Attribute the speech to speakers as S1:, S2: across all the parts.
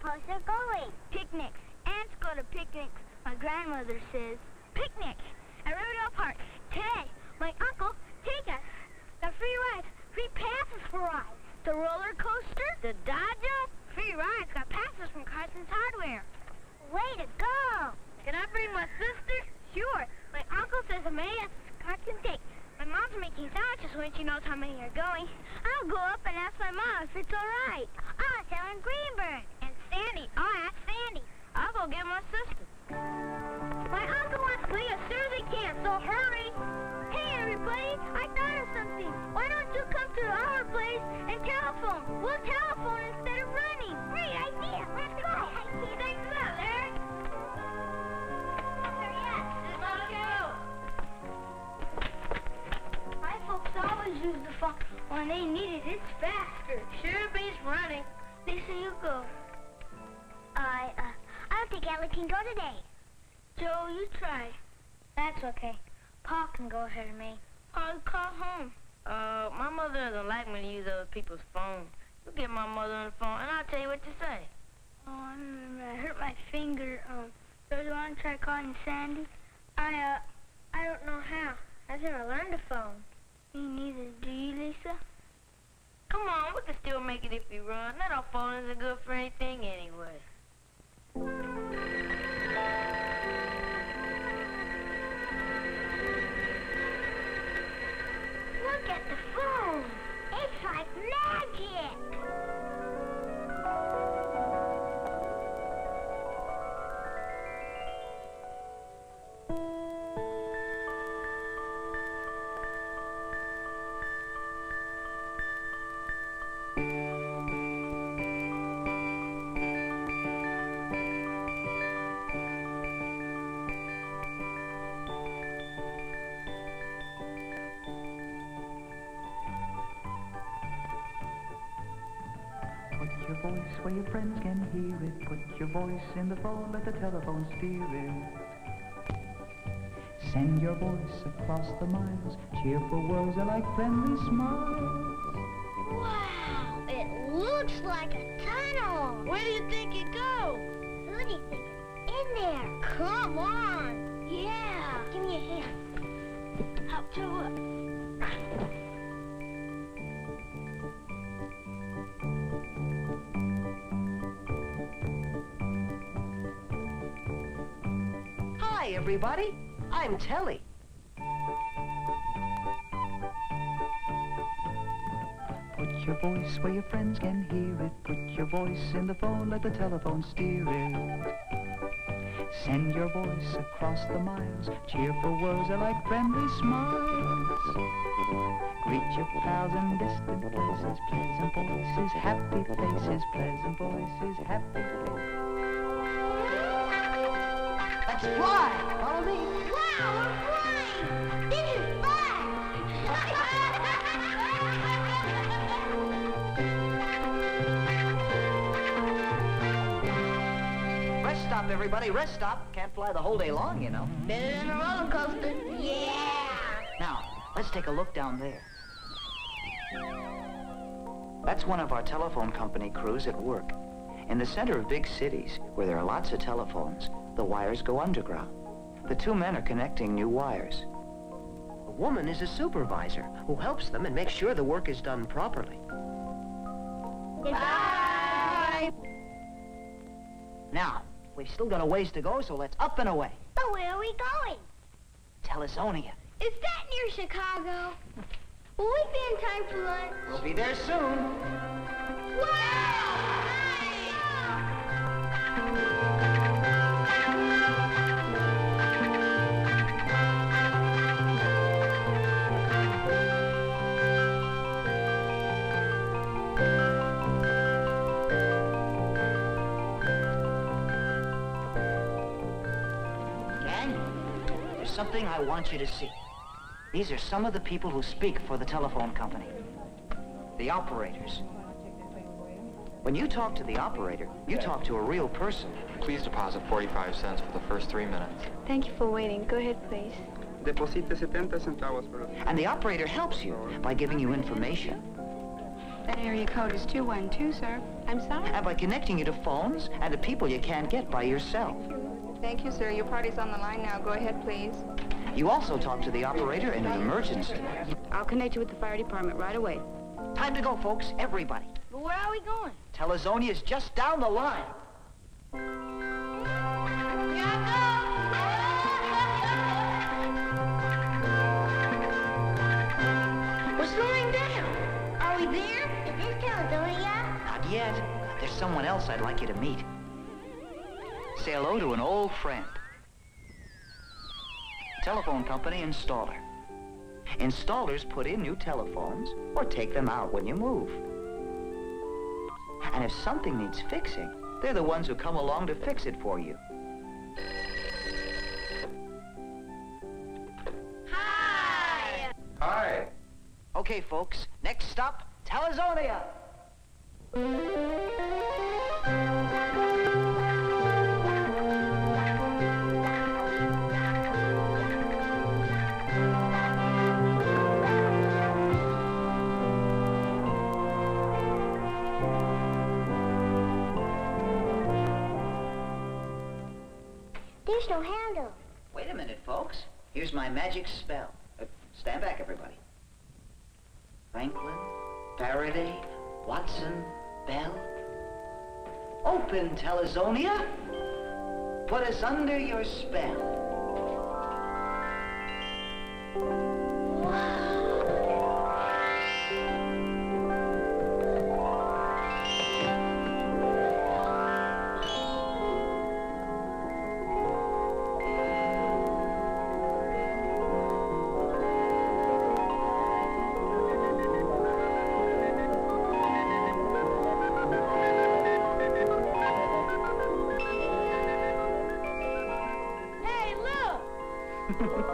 S1: place they're going.
S2: Picnics. Ants go to picnics, my grandmother says. Picnic at Riverdale Park. Today, my uncle take us. Got free rides, free passes for rides. The roller coaster, the Dodger, free rides, got passes from Carson's Hardware.
S1: Way to go!
S2: Can I bring my sister? Sure. My uncle says a million cards can take. My mom's making sandwiches when she knows how many are going. I'll go up and ask my mom if it's all right.
S1: Oh, it's Ellen Greenberg.
S2: And Sandy. I'll ask Sandy. I'll go get my sister. My uncle wants to leave as soon as he can, so hurry. Hey, everybody, I thought of something. Why don't you come to our place and telephone? We'll telephone instead of running.
S1: Great idea. Let's go.
S2: Thanks a lot, Larry. My folks always use the phone when they need it. It's faster. Sure beats running. Lisa, you go.
S1: I don't think Ellen can go today.
S2: Joe, you try. That's okay. Pa can go ahead of me. I'll call home. My mother doesn't like me to use other people's phones. You get my mother on the phone, and I'll tell you what to say. Oh, I remember. I hurt my finger. So you want to try calling Sandy? I don't know how. I've never learned a phone. Me neither. Do you, Lisa? Come on, we can still make it if we run. Not all phone isn't good for anything anyway.
S1: Look at the phone. It's like magic.
S3: Put your voice where your friends can hear it. Put your voice in the phone, let the telephone steer it. Send your voice across the miles. Cheerful words are like friendly smiles.
S1: Wow, it looks like a tunnel.
S2: Where do you think it goes?
S1: Who do you think is in there?
S2: Come on.
S1: Yeah. Give me a hand.
S2: Up to it.
S4: Hi, everybody. I'm Telly.
S3: Put your voice where your friends can hear it. Put your voice in the phone, let the telephone steer it. Send your voice across the miles. Cheerful words are like friendly smiles. Greet your pals in distant places. Pleasant voices, happy faces. Pleasant voices, happy faces.
S4: Let's fly. Follow me.
S1: Wow, we're flying. This is fun.
S4: Rest stop, everybody. Rest stop. Can't fly the whole day long, you know.
S2: Better than a roller coaster.
S1: Yeah.
S4: Now, let's take a look down there. That's one of our telephone company crews at work. In the center of big cities, where there are lots of telephones, the wires go underground. The two men are connecting new wires.
S5: A woman is a supervisor who helps them and makes sure the work is done properly.
S1: Goodbye.
S4: Now, we've still got a ways to go, so let's up and away.
S1: But where are we going?
S4: Telezonia.
S2: Is that near Chicago? Will we be in time for lunch?
S4: We'll be there soon. There's something I want you to see. These are some of the people who speak for the telephone company. The operators. When you talk to the operator, you talk to a real person.
S6: Please deposit 45 cents for the first 3 minutes.
S7: Thank you for waiting. Go ahead, please.
S8: Deposite 70 centavos por...
S4: And the operator helps you by giving you information.
S7: That area code is 212, sir. I'm sorry.
S4: And by connecting you to phones and to people you can't get by yourself.
S7: Thank you, sir. Your party's on the line now. Go ahead, please.
S4: You also talk to the operator in an emergency.
S7: I'll connect you with the fire department right away.
S4: Time to go, folks. Everybody.
S2: But where are we going?
S4: Telezonia is just down the line.
S2: We're slowing down.
S1: Are we there? Is this Telezonia?
S4: Not yet. There's someone else I'd like you to meet. Say hello to an old friend. Telephone company installer. Installers put in new telephones or take them out when you move. And if something needs fixing, they're the ones who come along to fix it for you.
S2: Hi!
S6: Hi.
S4: Okay, folks, next stop, Telezonia.
S1: There's no handle.
S4: Wait a minute, folks. Here's my magic spell. Stand back, everybody. Franklin, Faraday, Watson, Bell. Open, Telezonia. Put us under your spell.
S2: Hey, look!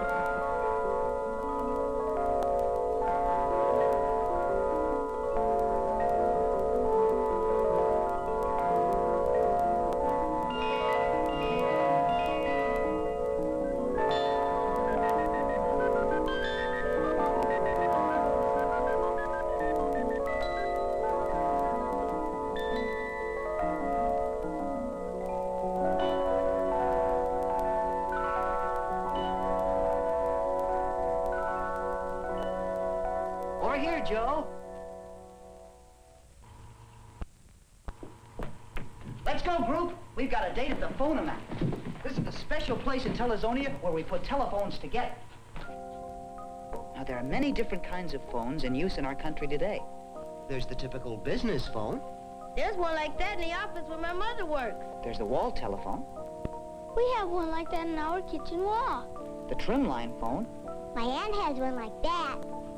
S4: Over here, Joe. Let's go, group. We've got a date at the Phonomat. This is the special place in Telezonia where we put telephones together. Now, there are many different kinds of phones in use in our country today.
S5: There's the typical business phone.
S2: There's one like that in the office where my mother works.
S4: There's the wall telephone,
S1: We have one like that in our kitchen wall.
S4: the trimline phone,
S1: My aunt has one like that.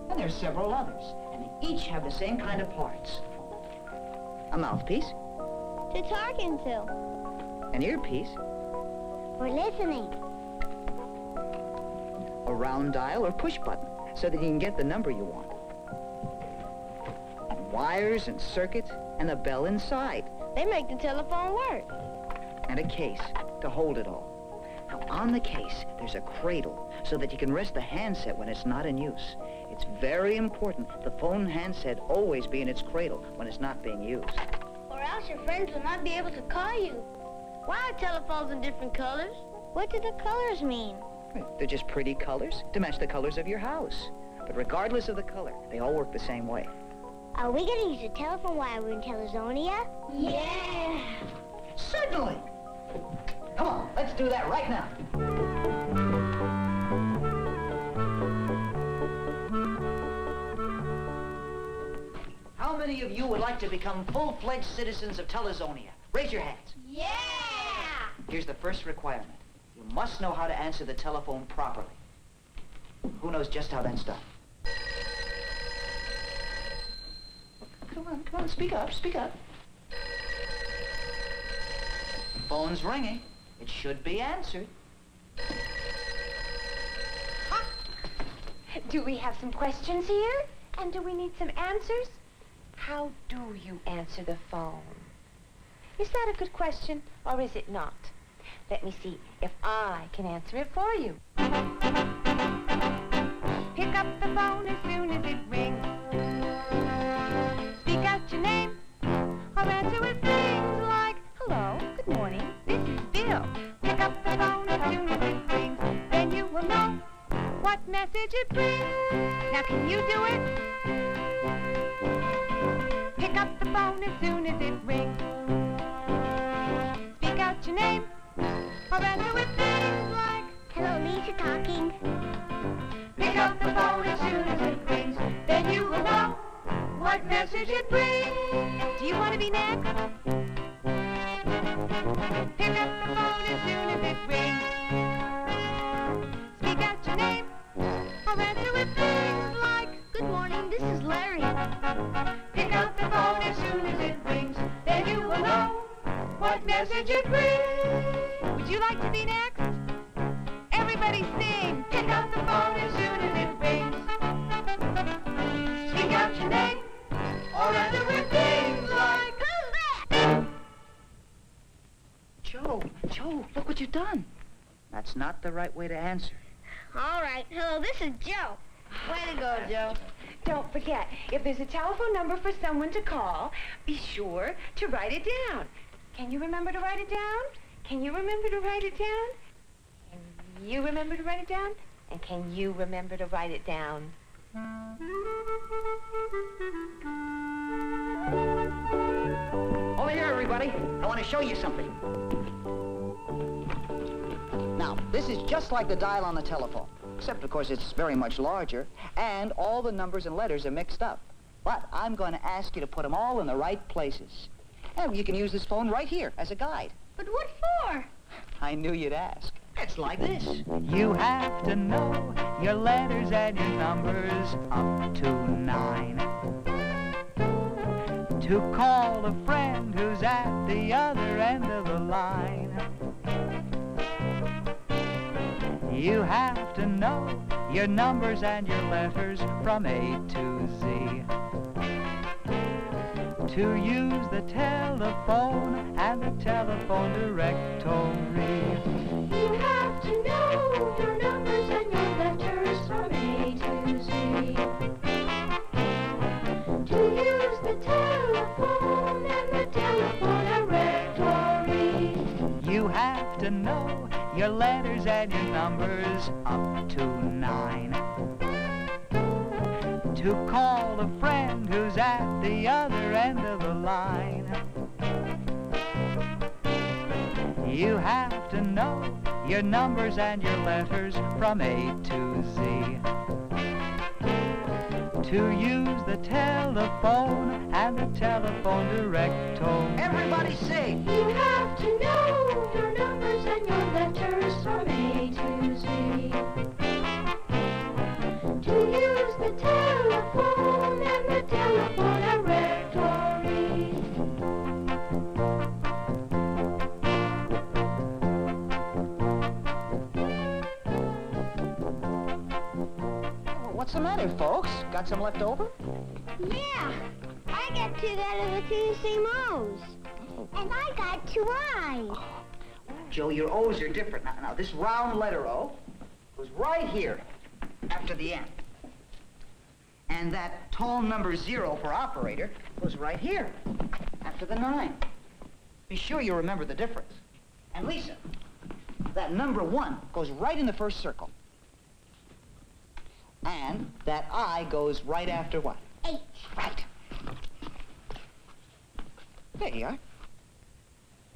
S4: and there's several others. And they each have the same kind of parts. A mouthpiece,
S1: To talking to.
S4: an earpiece,
S1: We're listening.
S4: a round dial or push button so that you can get the number you want. And wires and circuits and a bell inside.
S2: They make the telephone work.
S4: And a case to hold it all. Now, on the case, there's a cradle so that you can rest the handset when it's not in use. It's very important the phone handset always be in its cradle when it's not being used.
S2: Or else your friends will not be able to call you. Why are telephones in different colors?
S1: What do the colors mean?
S4: They're just pretty colors to match the colors of your house. But regardless of the color, they all work the same way.
S1: Are we going to use a telephone while we're in Telezonia? Yeah!
S4: Certainly! Come on, let's do that right now. How many of you would like to become full-fledged citizens of Telezonia? Raise your hands.
S1: Yeah!
S4: Here's the first requirement. You must know how to answer the telephone properly. Who knows just how that's done? Come on, speak up, speak up. Phone's ringing. It should be answered.
S8: Do we have some questions here? And do we need some answers? How do you answer the phone? Is that a good question, or is it not? Let me see if I can answer it for you. Pick up the phone as soon as it rings. Speak out your name, or answer with things like, hello, good morning, this is Bill. Pick up the phone as soon as it rings, then you will know what message it brings. Now can you do it? Pick up the phone as soon as it rings. Speak out your name, or answer with things like,
S1: Hello, Lisa talking.
S8: pick up the phone as soon as it rings, then you will know what message it brings. Do you want to be next? Pick up the phone as soon as it rings. Speak out your name, or answer with things like,
S1: Good morning, this is Larry.
S8: pick up the phone as soon as it rings, then you will know what message it brings. Would you like to be next? Everybody sing, pick up the phone as soon as it rings. Speak out your name, or answer with things like,
S1: Who's that?
S4: Joe, look what you've done. That's not the right way to answer.
S1: All right. Hello, this is Joe.
S2: Way to go, Joe.
S8: don't forget, if there's a telephone number for someone to call, be sure to write it down. Can you remember to write it down? Can you remember to write it down? Can you remember to write it down? And can you remember to write it down?
S4: Over here, everybody. I want to show you something. Now, this is just like the dial on the telephone, except, of course, it's very much larger, and all the numbers and letters are mixed up. But I'm going to ask you to put them all in the right places. And you can use this phone right here as a guide.
S1: But what for?
S4: I knew you'd ask. It's like this.
S3: You have to know your letters and your numbers up to 9. To call a friend who's at the other end of the line. You have to know your numbers and your letters from A to Z. To use the telephone and the telephone directory.
S8: You have to know your numbers and your letters from A to Z. To use the telephone and the telephone directory.
S3: You have to know your letters and your numbers up to 9. To call a friend who's at the other end of the line. You have to know your numbers and your letters from A to Z. To use the telephone and the telephone directory.
S4: Everybody sing.
S8: You have to know your numbers and your letters from A to Z. To use the telephone and the telephone directory.
S4: What's the matter, folks? Got some left over?
S1: Yeah, I got 2 out of the 2 same O's. And I got 2 I's.
S4: Joe, your O's are different. Now, this round letter O goes right here after the N. And that tall number 0 for operator goes right here after the 9. Be sure you remember the difference. And Lisa, that number 1 goes right in the first circle. And that I goes right after what?
S1: H.
S4: Right. There you are.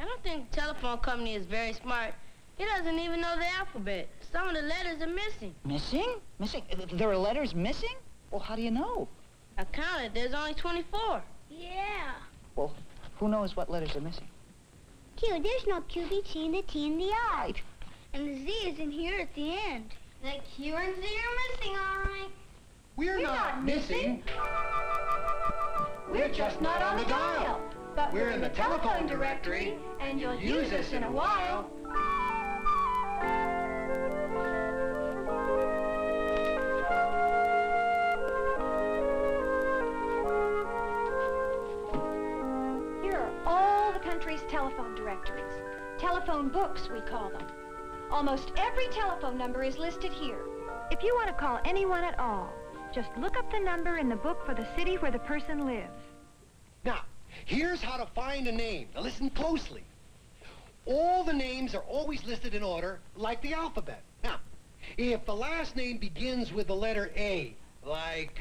S2: I don't think the telephone company is very smart. He doesn't even know the alphabet. Some of the letters are missing.
S4: Missing? Missing? There are letters missing? Well, how do you know?
S2: I counted. There's only 24.
S1: Yeah.
S4: Well, who knows what letters are missing?
S1: Q, there's no Q, the T, and the T, and the I.
S4: Right.
S1: And the Z is in here at the end. The Q and Z are missing, all right.
S5: We're not missing.
S8: We're just not on the dial. But
S5: We're in the telephone directory,
S8: and you'll
S5: use us in a while.
S8: Here are all the country's telephone directories. Telephone books, we call them. Almost every telephone number is listed here. If you want to call anyone at all, just look up the number in the book for the city where the person lives.
S9: Now, here's how to find a name. Now listen closely. All the names are always listed in order, like the alphabet. Now, if the last name begins with the letter A, like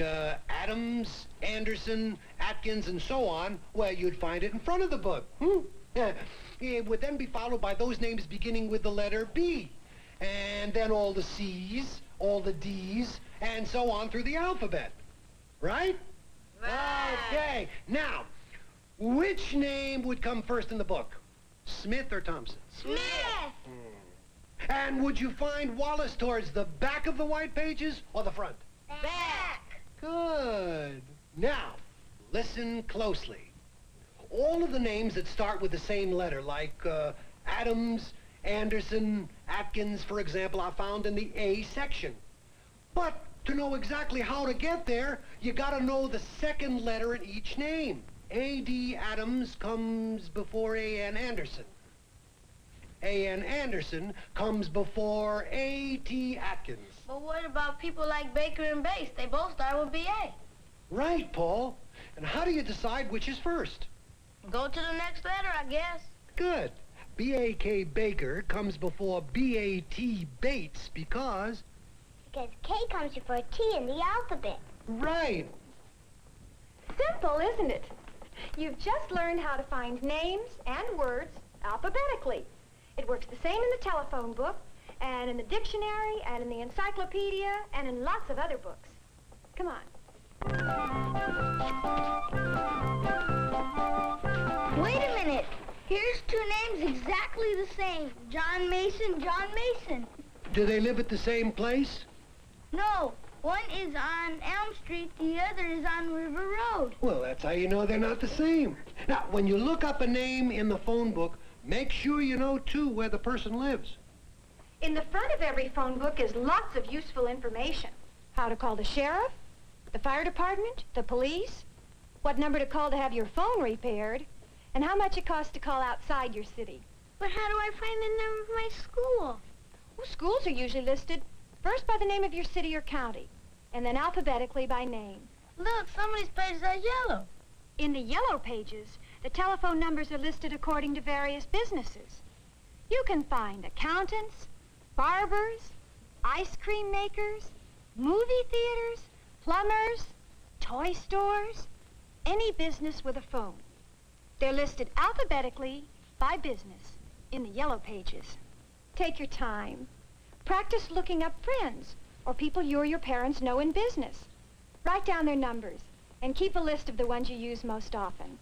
S9: Adams, Anderson, Atkins, and so on, well, you'd find it in front of the book. It would then be followed by those names beginning with the letter B, and then all the C's, all the D's, and so on through the alphabet. Right?
S2: Right.
S9: Okay. Now, which name would come first in the book? Smith or Thompson?
S2: Smith!
S9: And would you find Wallace towards the back of the white pages or the front?
S2: Back!
S9: Good. Now, listen closely. All of the names that start with the same letter, like Adams, Anderson, Atkins, for example, are found in the A section. But to know exactly how to get there, you gotta know the second letter in each name. A.D. Adams comes before A.N. Anderson. A.N. Anderson comes before A.T. Atkins.
S2: But what about people like Baker and Bass? They both start with B.A.
S9: Right, Paul. And how do you decide which is first?
S2: Go to the next letter, I guess.
S9: Good. B.A.K. Baker comes before B.A.T. Bates because...
S1: Because K comes before T in the alphabet.
S9: Right.
S10: Simple, isn't it? You've just learned how to find names and words alphabetically. It works the same in the telephone book, and in the dictionary, and in the encyclopedia, and in lots of other books. Come on.
S1: Wait a minute. Here's two names exactly the same. John Mason, John Mason.
S9: Do they live at the same place?
S1: No, one is on Elm Street, the other is on River Road.
S9: Well, that's how you know they're not the same. Now, when you look up a name in the phone book, make sure you know, too, where the person lives.
S10: In the front of every phone book is lots of useful information. How to call the sheriff, the fire department, the police, what number to call to have your phone repaired, and how much it costs to call outside your city.
S1: But how do I find the number of my school?
S10: Well, schools are usually listed first by the name of your city or county, and then alphabetically by name.
S2: Look, some of these pages are yellow.
S10: In the yellow pages, the telephone numbers are listed according to various businesses. You can find accountants, barbers, ice cream makers, movie theaters, plumbers, toy stores, any business with a phone. They're listed alphabetically by business in the yellow pages. Take your time. Practice looking up friends or people you or your parents know in business. Write down their numbers and keep a list of the ones you use most often.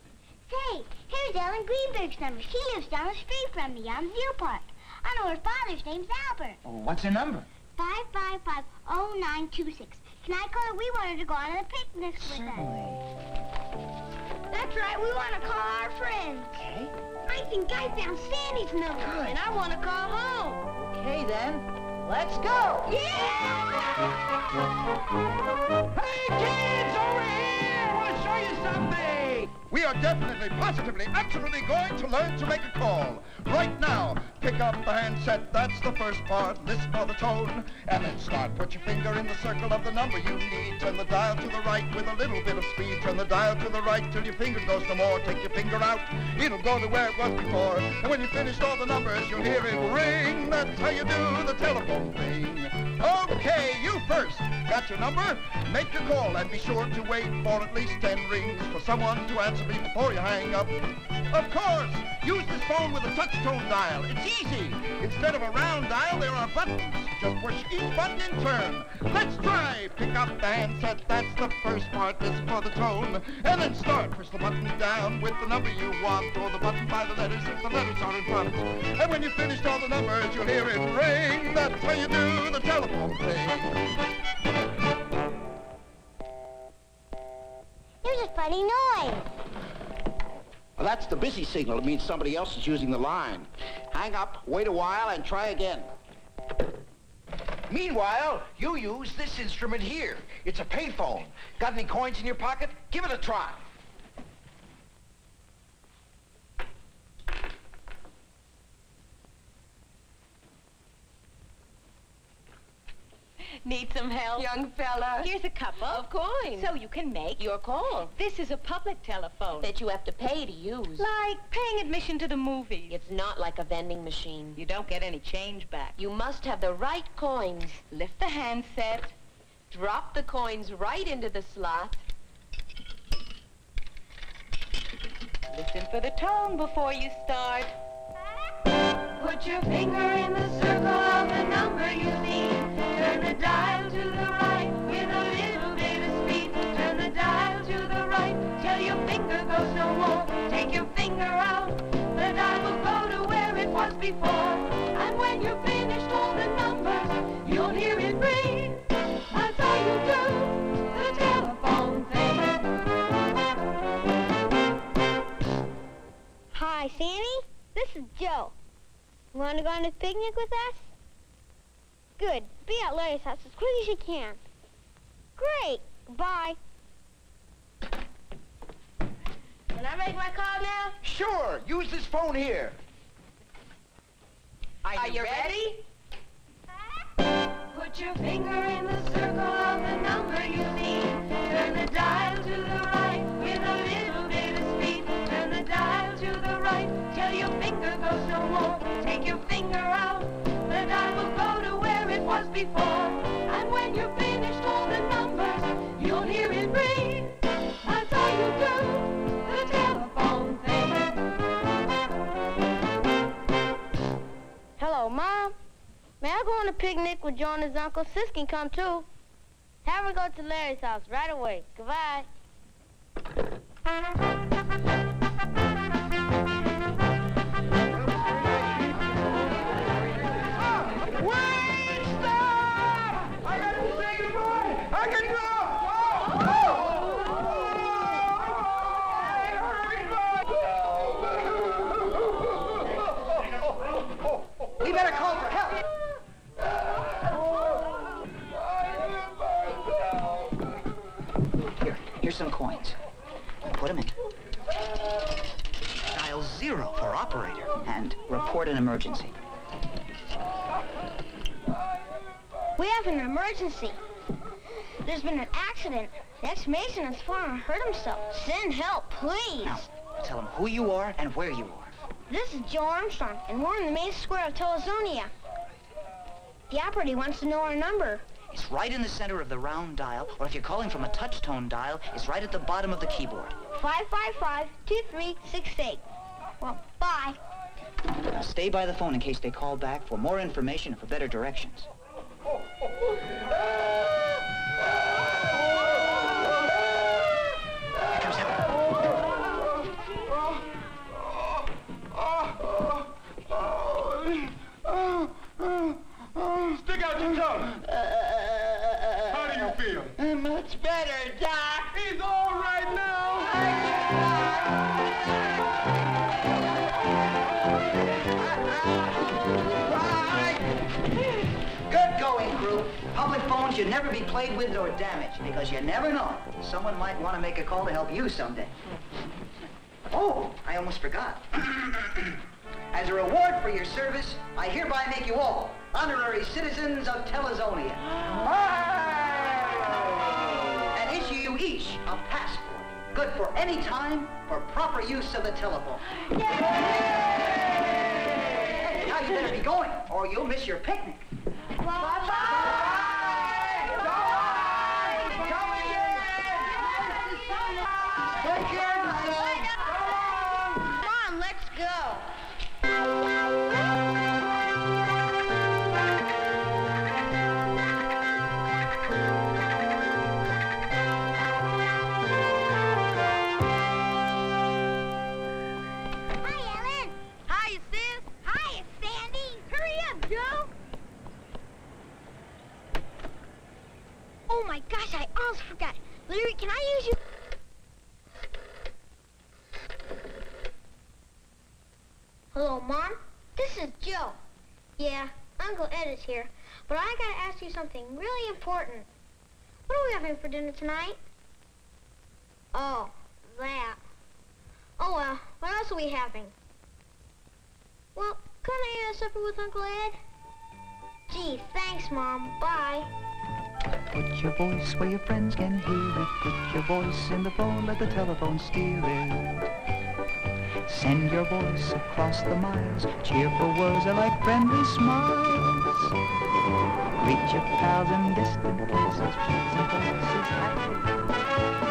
S1: Say, here's Ellen Greenberg's number. She lives down the street from me on View Park. I know her father's name's Albert.
S4: Oh, what's her number?
S1: 5550926. Can I call her? We wanted to go on a picnic with her. That's right. We want to call our friends.
S4: Okay.
S1: I think I found Sandy's number.
S4: Good.
S2: And I want to call home.
S4: Okay, then. Let's go.
S1: Yeah!
S9: Hey, kids, over here! I want to show you something!
S11: We are definitely, positively, absolutely going to learn to make a call. Right now, pick up the handset, that's the first part, listen for the tone, and then start. Put your finger in the circle of the number you need. Turn the dial to the right with a little bit of speed. Turn the dial to the right till your finger goes no more. Take your finger out, it'll go to where it was before. And when you finished all the numbers, you'll hear it ring. That's how you do the telephone thing. Okay, you first. Got your number? Make your call and be sure to wait for at least 10 rings for someone to answer me before you hang up. Of course, use this phone with a touch-tone dial. It's easy. Instead of a round dial, there are buttons. Just push each button in turn. Let's try. Pick up the handset. That's the first part. Listen for the tone. And then start. Push the button down with the number you want. Throw the button by the letters if the letters are in front. And when you've finished all the numbers, you'll hear it ring. That's how you do the telephone thing.
S1: There's a funny noise.
S12: Well, that's the busy signal. It means somebody else is using the line. Hang up, wait a while, and try again.
S13: Meanwhile, you use this instrument here. It's a payphone. Got any coins in your pocket? Give it a try.
S8: Need some help?
S7: Young fella.
S8: Here's a couple
S7: Of coins.
S8: so you can make your call.
S7: This is a public telephone.
S8: That you have to pay to use.
S7: Like paying admission to the movies.
S8: It's not like a vending machine.
S7: You don't get any change back.
S8: You must have the right coins.
S7: Lift the handset.
S8: Drop the coins right into the slot.
S7: Listen for the tone before you start.
S1: Put your finger in the circle of the number you need. Turn the dial to the right with a little bit of speed. Turn the dial to the right till your finger goes no more. Take your finger out, the dial will go to where it was before. And when you're finished all the numbers, you'll hear it ring. That's how you do the telephone thing. Hi, Sandy. This is Joe. You want to go on a picnic with us? Good. Be at Larry's house as quick as you can. Great. Bye.
S2: Can I make my call now?
S13: Sure, use this phone here.
S8: Are you ready?
S1: Put your finger in the circle of the number you need. Turn the dial to the right with a little bit of speed. Turn the dial to the right till your finger goes no more. Take your finger out, the dial will go to where it was before. And when you're finished all the numbers, you'll hear it ring. That's how you do the telephone thing. Hello, Mom. May I go on a picnic with Joe and his uncle? Sis can come too. Have her go to Larry's house right away. Goodbye.
S11: Wait! Stop! I got to say goodbye! I can go!
S4: We better call for help. Here's some coins. Put them in. Dial 0 for operator and report an emergency.
S1: We have an emergency. There's been an accident. The ex-mason has fallen and hurt himself. Send help, please.
S4: Now, tell them who you are and where you are.
S1: This is Joe Armstrong, and we're in the main square of Telezonia. The operator wants to know our number.
S4: It's right in the center of the round dial, or if you're calling from a touch-tone dial, it's right at the bottom of the keyboard.
S1: 555-2368. Well, bye.
S4: Now stay by the phone in case they call back for more information and for better directions. Here comes Helen.
S11: Stick out your tongue. How do you feel?
S8: Much better, Doc.
S11: He's all right now.
S4: Good going, crew. Public phones should never be played with or damaged, because you never know. Someone might want to make a call to help you someday. Oh, I almost forgot. As a reward for your service, I hereby make you all honorary citizens of Telezonia. And issue you each a passport, good for any time, for proper use of the telephone. Now you better be going, or you'll miss your picnic.
S11: Take care of yourself.
S1: Come on, let's go. Hi, Ellen. Hi, sis. Hi, Sandy. Hurry up, Joe. Oh my gosh, I almost forgot. Larry, can I use you? Hello, Mom. This is Joe. Yeah, Uncle Ed is here. But I gotta ask you something really important. What are we having for dinner tonight? Oh, that. Oh, well, what else are we having? Well, couldn't I eat supper with Uncle Ed?
S2: Gee, thanks, Mom. Bye.
S3: Put your voice where your friends can hear it. Put your voice in the phone, let the telephone steer it. Send your voice across the miles. Cheerful words are like friendly smiles. Reach your pals in distant places. Pleasant voices happy.